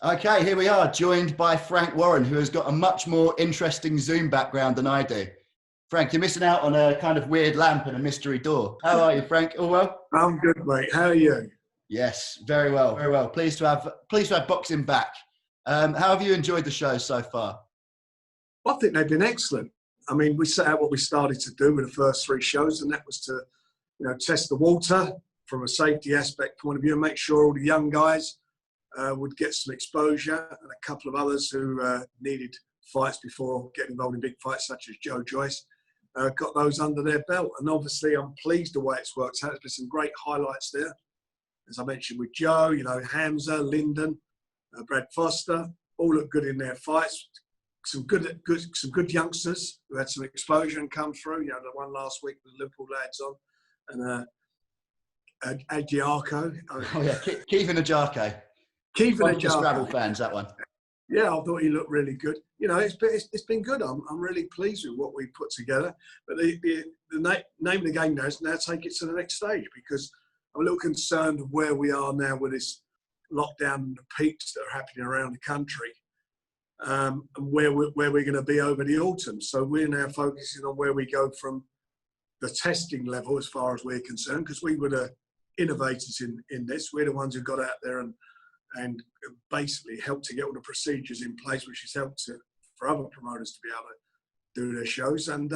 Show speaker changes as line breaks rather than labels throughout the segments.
Okay, here we are, joined by Frank Warren, who has got a much more interesting Zoom background than I do. Frank, you're missing out on a kind of weird lamp and a mystery door. How are you, Frank? All well?
I'm good, mate. How are you?
Yes, very well, very well. Pleased to have boxing back. How have you enjoyed the show so far?
I think they've been excellent. I mean, we set out what we started to do with the first three shows, and that was to, test the water from a safety aspect point of view and make sure all the young guys would get some exposure, and a couple of others who needed fights before getting involved in big fights, such as Joyce, got those under their belt. And obviously, I'm pleased the way it's worked out. There's been some great highlights there. As I mentioned with Joe, Hamzah, Lyndon, Brad Foster, all look good in their fights. Some good youngsters who had some exposure and come through. The one last week with the Liverpool lads on, and Adjiarko.
Oh yeah, Kevin Ajake.
Kevin
Ajake. Scrabble fans, that one.
Yeah, I thought he looked really good. It's been good. I'm really pleased with what we put together. But the name of the game now is now take it to the next stage, because I'm a little concerned of where we are now with this lockdown and the peaks that are happening around the country, and where we're going to be over the autumn. So we're now focusing on where we go from the testing level as far as we're concerned, because we were the innovators in this. We're the ones who got out there and basically helped to get all the procedures in place, which has helped for other promoters to be able to do their shows. And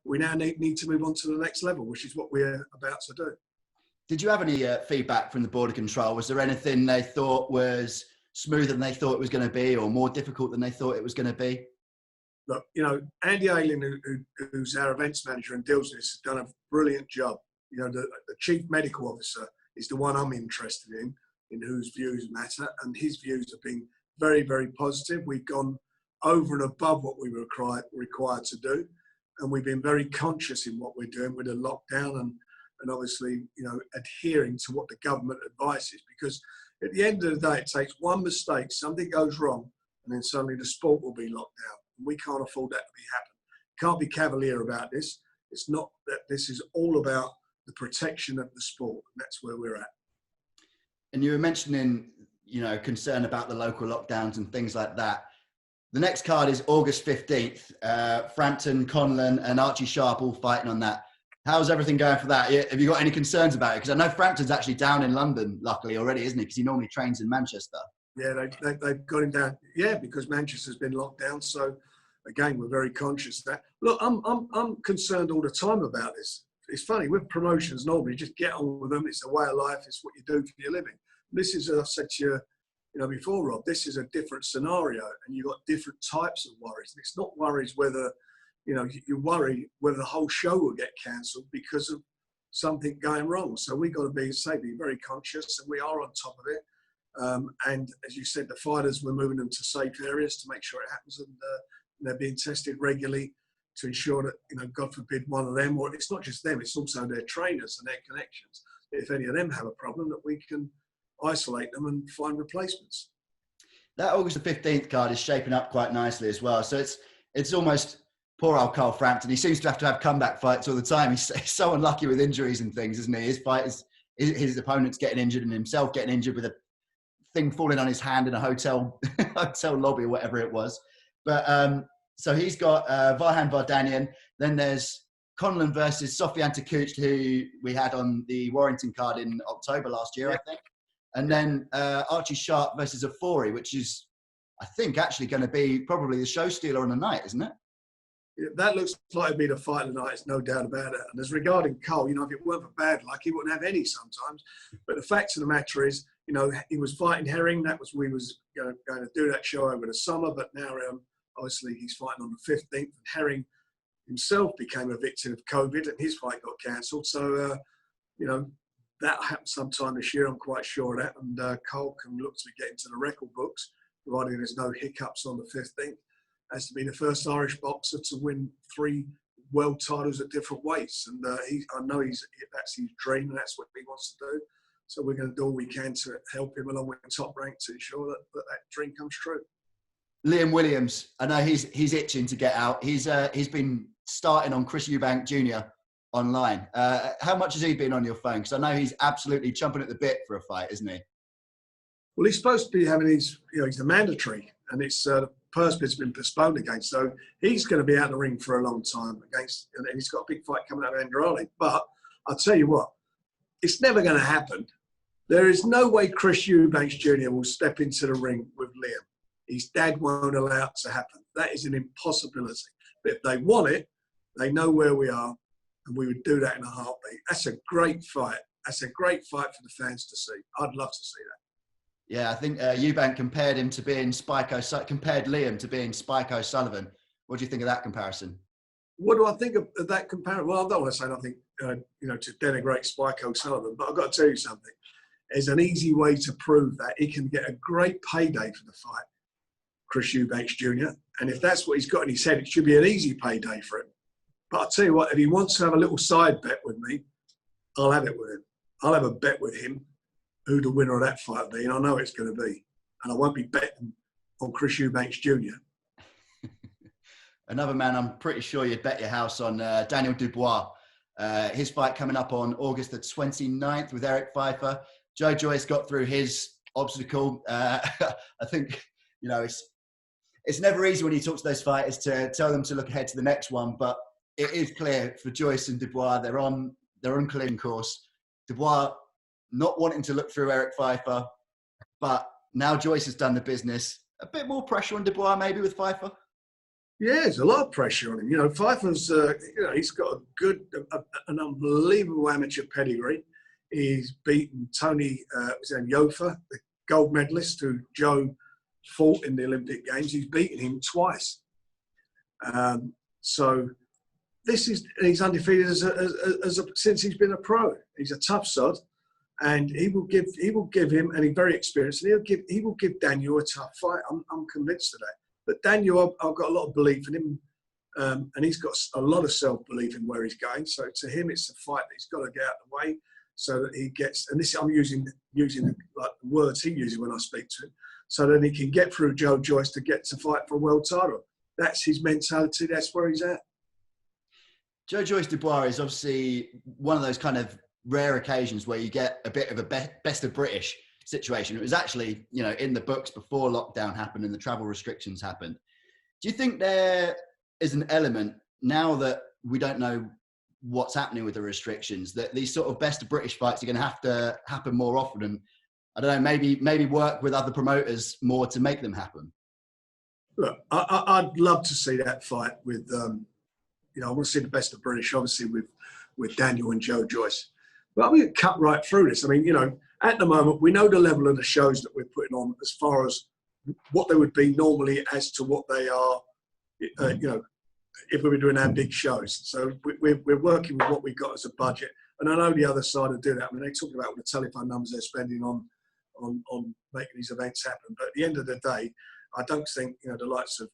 we now need to move on to the next level, which is what we're about to do.
Did you have any feedback from the Border Control? Was there anything they thought was smoother than they thought it was going to be, or more difficult than they thought it was going to be?
Look, Andy Ayling, who's our events manager and deals with this, has done a brilliant job. The chief medical officer is the one I'm interested in whose views matter, and his views have been very, very positive. We've gone over and above what we were required to do, and we've been very conscious in what we're doing with the lockdown and obviously, adhering to what the government advice is, because at the end of the day, it takes one mistake, something goes wrong, and then suddenly the sport will be locked down. We can't afford that to be happen. Can't be cavalier about this. It's not that. This is all about the protection of the sport, and that's where we're at.
And you were mentioning, concern about the local lockdowns and things like that. The next card is August 15th. Frampton, Conlon and Archie Sharp all fighting on that. How's everything going for that? Have you got any concerns about it? Because I know Frampton's actually down in London, luckily, already, isn't he? Because he normally trains in Manchester.
Yeah, they've got him down. Yeah, because Manchester's been locked down. So, again, we're very conscious of that. Look, I'm concerned all the time about this. It's funny, with promotions, normally you just get on with them. It's a way of life. It's what you do for your living. This is, as I said to you, before, Rob, this is a different scenario, and you've got different types of worries. And it's not worries whether, you worry whether the whole show will get cancelled because of something going wrong. So we've got to be very conscious, and we are on top of it. And as you said, the fighters, we're moving them to safe areas to make sure it happens, and they're being tested regularly to ensure that, God forbid, one of them, or it's not just them, it's also their trainers and their connections. If any of them have a problem, that we can isolate them and find replacements.
That August the 15th card is shaping up quite nicely as well. So it's almost poor old Carl Frampton. He seems to have comeback fights all the time. He's so unlucky with injuries and things, isn't he? His opponent's getting injured and himself getting injured with a thing falling on his hand in a hotel lobby or whatever it was. But so he's got Varhan Vardanyan. Then there's Conlon versus Sofiane Takoucht, who we had on the Warrington card in October last year, I think. And then Archie Sharp versus Afori, which is, I think, actually going to be probably the show stealer on the night, isn't it?
Yeah, that looks like it'd be the fight of the night, there's no doubt about it. And as regarding Cole, if it weren't for bad luck, he wouldn't have any sometimes. But the fact of the matter is, he was fighting Herring. We was going to do that show over the summer, but now obviously he's fighting on the 15th. And Herring himself became a victim of COVID, and his fight got cancelled. So, that happened sometime this year, I'm quite sure of that. And Cole can look to get into the record books, providing there's no hiccups on the 15th. Has to be the first Irish boxer to win 3 world titles at different weights. And I know that's his dream, and that's what he wants to do. So we're going to do all we can to help him along with Top Rank to ensure that dream comes true.
Liam Williams, I know he's itching to get out. He's been starting on Chris Eubank Jr. online. How much has he been on your phone? Because I know he's absolutely chomping at the bit for a fight, isn't he?
Well, he's supposed to be having his, he's the mandatory, and it's the purse bid's been postponed again. So he's going to be out of the ring for a long time against, and he's got a big fight coming up with Andrade. But I'll tell you what, it's never going to happen. There is no way Chris Eubank Jr. will step into the ring with Liam. His dad won't allow it to happen. That is an impossibility. But if they want it, they know where we are, and we would do that in a heartbeat. That's a great fight. That's a great fight for the fans to see. I'd love to see that.
Yeah, I think Eubank compared him to being compared Liam to being Spike O'Sullivan. What do you think of that comparison?
What do I think of that comparison? Well, I don't want to say nothing, to denigrate Spike O'Sullivan, but I've got to tell you something. There's an easy way to prove that. He can get a great payday for the fight, Chris Eubanks Jr. And if that's what he's got in his head, it should be an easy payday for him. But I'll tell you what, if he wants to have a little side bet with me, I'll have it with him. I'll have a bet with him who the winner of that fight will be, and I know it's going to be. And I won't be betting on Chris Eubanks Jr.
Another man I'm pretty sure you'd bet your house on, Daniel Dubois. His fight coming up on August the 29th with Eric Pfeiffer. Joyce got through his obstacle. I think, it's never easy when you talk to those fighters to tell them to look ahead to the next one, but it is clear for Joyce and Dubois, they're on clean course. Dubois not wanting to look through Eric Pfeiffer, but now Joyce has done the business. A bit more pressure on Dubois maybe with Pfeiffer?
Yeah, there's a lot of pressure on him. Pfeiffer's, he's got an unbelievable amateur pedigree. He's beaten Tony Yafai, the gold medalist who Joe fought in the Olympic Games. He's beaten him twice. So he's undefeated since he's been a pro. He's a tough sod, and he will give him, and he's very experienced, and he will give Daniel a tough fight. I'm convinced of that. But Daniel, I've got a lot of belief in him, and he's got a lot of self-belief in where he's going. So to him, it's a fight that he's got to get out of the way so that he gets. And this I'm using the words he uses when I speak to him, so that he can get through Joyce to get to fight for a world title. That's his mentality. That's where he's at.
Joyce Dubois is obviously one of those kind of rare occasions where you get a bit of a best of British situation. It was actually, in the books before lockdown happened and the travel restrictions happened. Do you think there is an element, now that we don't know what's happening with the restrictions, that these sort of best of British fights are going to have to happen more often? And I don't know, maybe work with other promoters more to make them happen?
Look, I'd love to see that fight with, I want to see the best of British, obviously, with Daniel and Joyce. But I'm going to cut right through this. I mean, at the moment, we know the level of the shows that we're putting on as far as what they would be normally as to what they are, if we were doing our big shows. So we're working with what we've got as a budget. And I know the other side will do that. I mean, they talk about all the telephone numbers they're spending on making these events happen. But at the end of the day, I don't think, the likes of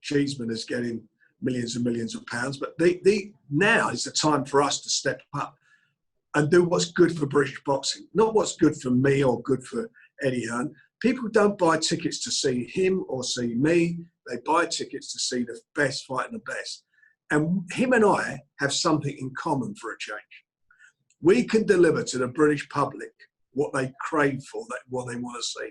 Cheeseman is getting millions and millions of pounds. But now is the time for us to step up and do what's good for British boxing, not what's good for me or good for Eddie Hearn. People don't buy tickets to see him or see me. They buy tickets to see the best fighting the best. And him and I have something in common for a change. We can deliver to the British public what they crave for, what they want to see,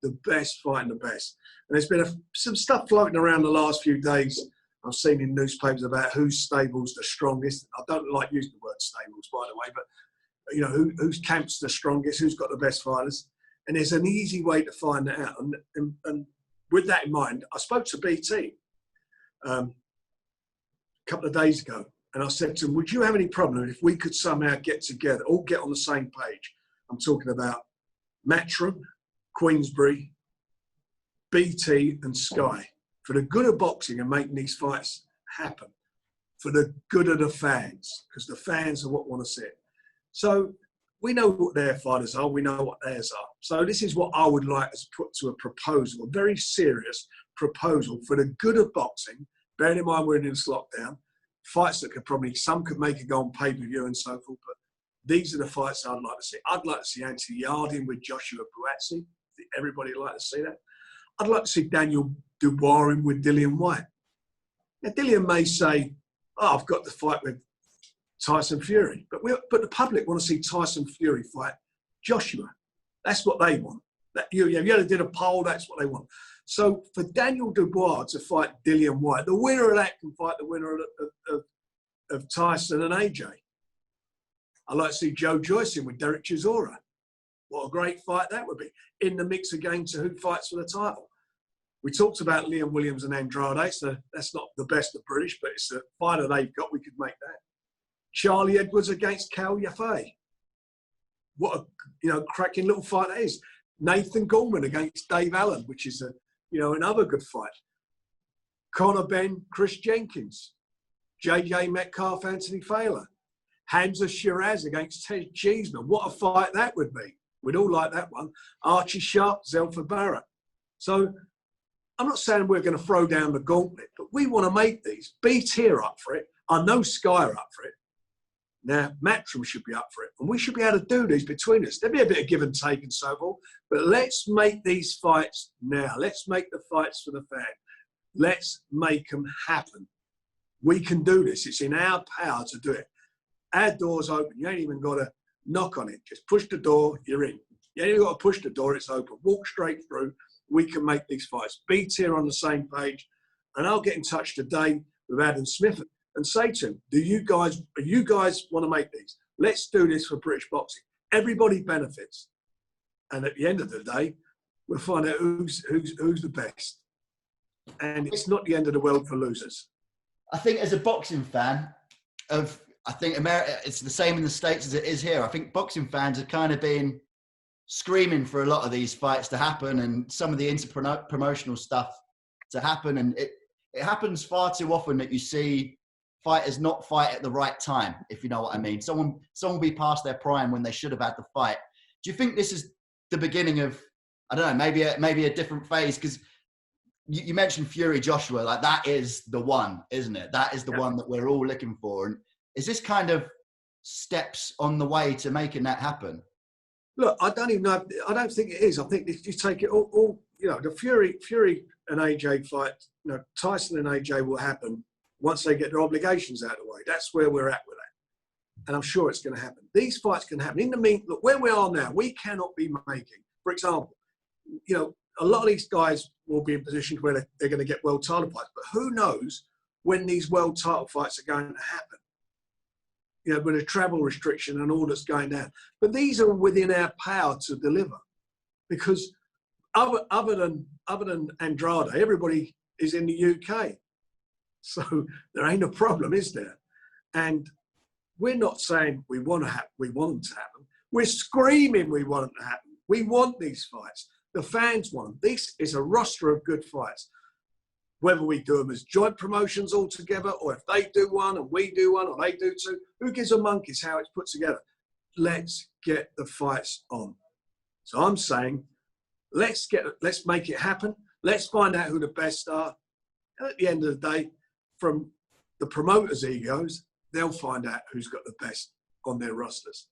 the best fighting the best. And there's been some stuff floating around the last few days I've seen in newspapers about whose stable's the strongest. I don't like using the word stables, by the way, but whose camp's the strongest, who's got the best fighters. And there's an easy way to find that out. And with that in mind, I spoke to BT a couple of days ago, and I said to him, would you have any problem if we could somehow get together, all get on the same page? I'm talking about Matchroom, Queensberry, BT and Sky, for the good of boxing and making these fights happen, for the good of the fans, because the fans are what want to see it. So we know what their fighters are, we know what theirs are. So this is what I would like to put to a proposal, a very serious proposal for the good of boxing, bearing in mind we're in this lockdown, fights that some could make it go on pay-per-view and so forth, but these are the fights I'd like to see. I'd like to see Anthony Yarde with Joshua Buatsi. Everybody would like to see that. I'd like to see Daniel Dubois with Dillian Whyte. Now, Dillian may say, I've got to fight with Tyson Fury. But the public want to see Tyson Fury fight Joshua. That's what they want. You did a poll, that's what they want. So for Daniel Dubois to fight Dillian Whyte, the winner of that can fight the winner of Tyson and AJ. I'd like to see Joyce in with Dereck Chisora. What a great fight that would be. In the mix again to who fights for the title. We talked about Liam Williams and Andrade, so that's not the best of British, but it's a fighter they've got. We could make that. Charlie Edwards against Cal Yafai. What a cracking little fight that is. Nathan Gorman against Dave Allen, which is another good fight. Conor, Benn, Chris Jenkins. JJ Metcalf, Anthony Fowler. Hamzah Sheeraz against Cheeseman. What a fight that would be. We'd all like that one. Archie Sharp, Zelfa Barrett. So I'm not saying we're going to throw down the gauntlet, but we want to make these. BT are up for it. I know Sky are up for it. Now, Matchroom should be up for it. And we should be able to do these between us. There'll be a bit of give and take and so forth. But let's make these fights now. Let's make the fights for the fan. Let's make them happen. We can do this. It's in our power to do it. Our door's open. You ain't even got to knock on it. Just push the door, you're in. You ain't even got to push the door, it's open. Walk straight through. We can make these fights. BT are on the same page. And I'll get in touch today with Adam Smith and say to him, do you guys want to make these? Let's do this for British boxing. Everybody benefits. And at the end of the day, we'll find out who's the best. And it's not the end of the world for losers.
I think as a boxing fan I think America, it's the same in the States as it is here. I think boxing fans have kind of been screaming for a lot of these fights to happen and some of the inter-promotional stuff to happen. And it happens far too often that you see fighters not fight at the right time, if you know what I mean. Someone will be past their prime when they should have had the fight. Do you think this is the beginning of, I don't know, maybe a different phase? Because you mentioned Fury Joshua, like that is the one, isn't it? That is the one that we're all looking for. And is this kind of steps on the way to making that happen?
Look, I don't even know. I don't think it is. I think if you take it all the Fury and AJ fight, Tyson and AJ will happen once they get their obligations out of the way. That's where we're at with that. And I'm sure it's going to happen. These fights can happen. In the meantime, look, where we are now, we cannot be making, for example, a lot of these guys will be in positions where they're going to get world title fights. But who knows when these world title fights are going to happen? With a travel restriction and all that's going down. But these are within our power to deliver. Because other than Andrade, everybody is in the UK. So there ain't a problem, is there? And we're not saying we want them to happen. We're screaming we want them to happen. We want these fights. The fans want them. This is a roster of good fights. Whether we do them as joint promotions all together, or if they do one and we do one, or they do two, who gives a monkeys how it's put together? Let's get the fights on. So I'm saying, let's make it happen. Let's find out who the best are. And at the end of the day, from the promoters' egos, they'll find out who's got the best on their rosters.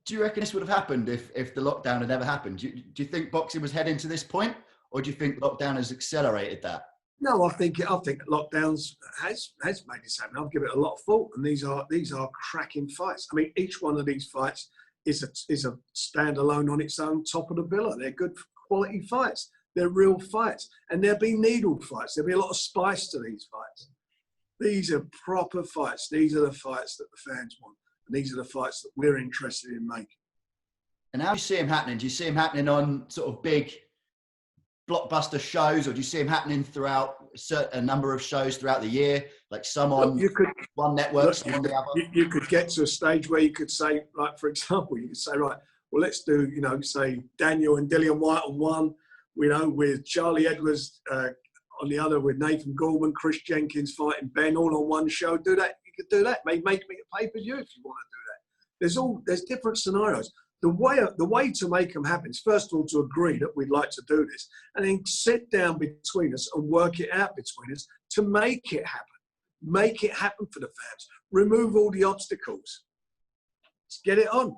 Do you reckon this would have happened if the lockdown had never happened? Do you think boxing was heading to this point? Or do you think lockdown has accelerated that?
No, I think lockdowns has made this happen. I'll give it a lot of thought, and these are cracking fights. I mean, each one of these fights is a standalone on its own, top of the bill. They're good quality fights. They're real fights, and there'll be needle fights. There'll be a lot of spice to these fights. These are proper fights. These are the fights that the fans want, and these are the fights that we're interested in making.
And how do you see them happening? Do you see them happening on sort of big blockbuster shows, or do you see them happening throughout a number of shows throughout the year, like some on one network, some on the other?
You could get to a stage where you could say, like, for example, you could say, right, well, let's do, say Daniel and Dillian Whyte on one, with Charlie Edwards on the other, with Nathan Gorman, Chris Jenkins fighting Benn, all on one show. Do that. You could do that. Make me a pay-per-view if you want to do that. There's different scenarios. The way to make them happen is, first of all, to agree that we'd like to do this, and then sit down between us and work it out between us to make it happen. Make it happen for the fans. Remove all the obstacles. Let's get it on.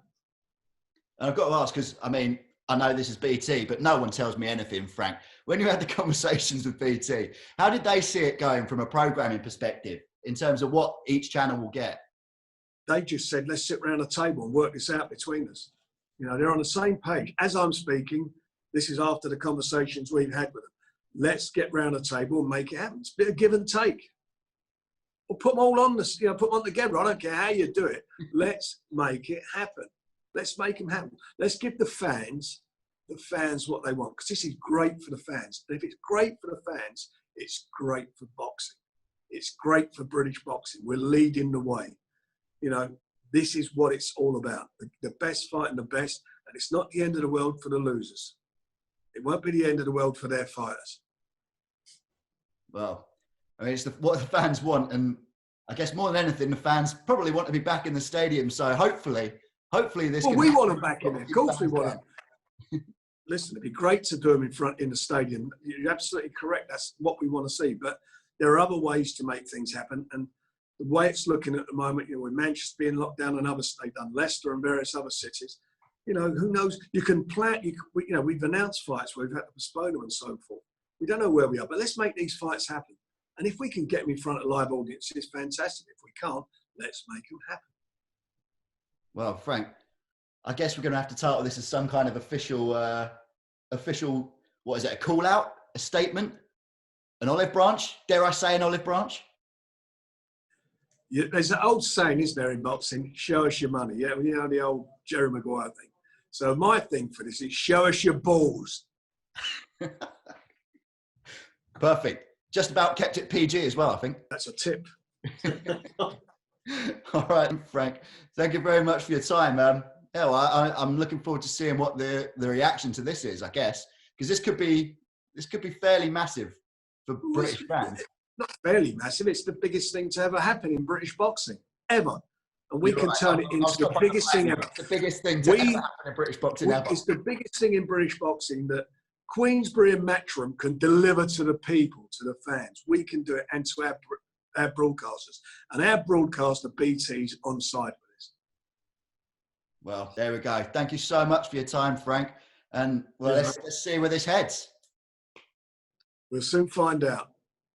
And I've got to ask, because, I mean, I know this is BT, but no one tells me anything, Frank. When you had the conversations with BT, how did they see it going from a programming perspective in terms of what each channel will get?
They just said, let's sit around a table and work this out between us. You know, they're on the same page. As I'm speaking, this is after the conversations we've had with them. Let's get round the table and make it happen. It's a bit of give and take. Or put them all on the, you know, put them on together. I don't care how you do it. Let's make it happen. Let's make them happen. Let's give the fans what they want, because this is great for the fans. And if it's great for the fans, it's great for boxing. It's great for British boxing. We're leading the way. You know, this is what it's all about. The best fighting the best, and it's not the end of the world for the losers. It won't be the end of the world for their fighters.
Well, I mean, it's what the fans want, and I guess more than anything, the fans probably want to be back in the stadium. So hopefully this.
Well, we want them back in there. Of course, we want them. Listen, it'd be great to do them in the stadium. You're absolutely correct. That's what we want to see. But there are other ways to make things happen, and the way it's looking at the moment, you know, with Manchester being locked down and others, they've done Leicester and various other cities. You know, who knows? You can plan. You know, we've announced fights where we've had to postpone them and so forth. We don't know where we are, but let's make these fights happen. And if we can get them in front of live audiences, fantastic. If we can't, let's make them happen.
Well, Frank, I guess we're going to have to title this as some kind of official, what is it, a call out, a statement, an olive branch? Dare I say an olive branch?
Yeah, there's an old saying, isn't there, in boxing, show us your money. Yeah, you know, the old Jerry Maguire thing. So my thing for this is show us your balls.
Perfect. Just about kept it PG as well, I think.
That's a tip.
All right, Frank. Thank you very much for your time. Yeah, well, I'm looking forward to seeing what the reaction to this is, I guess, because this could be fairly massive for British fans.
Not fairly massive. It's the biggest thing to ever happen in British boxing, ever. And we can turn it into the biggest thing ever.
The biggest thing to ever happen in British boxing ever.
It's the biggest thing in British boxing that Queensberry and Matchroom can deliver to the people, to the fans. We can do it, and to our broadcasters. And our broadcaster BT's on side with this.
Well, there we go. Thank you so much for your time, Frank. And well, let's see where this heads.
We'll soon find out.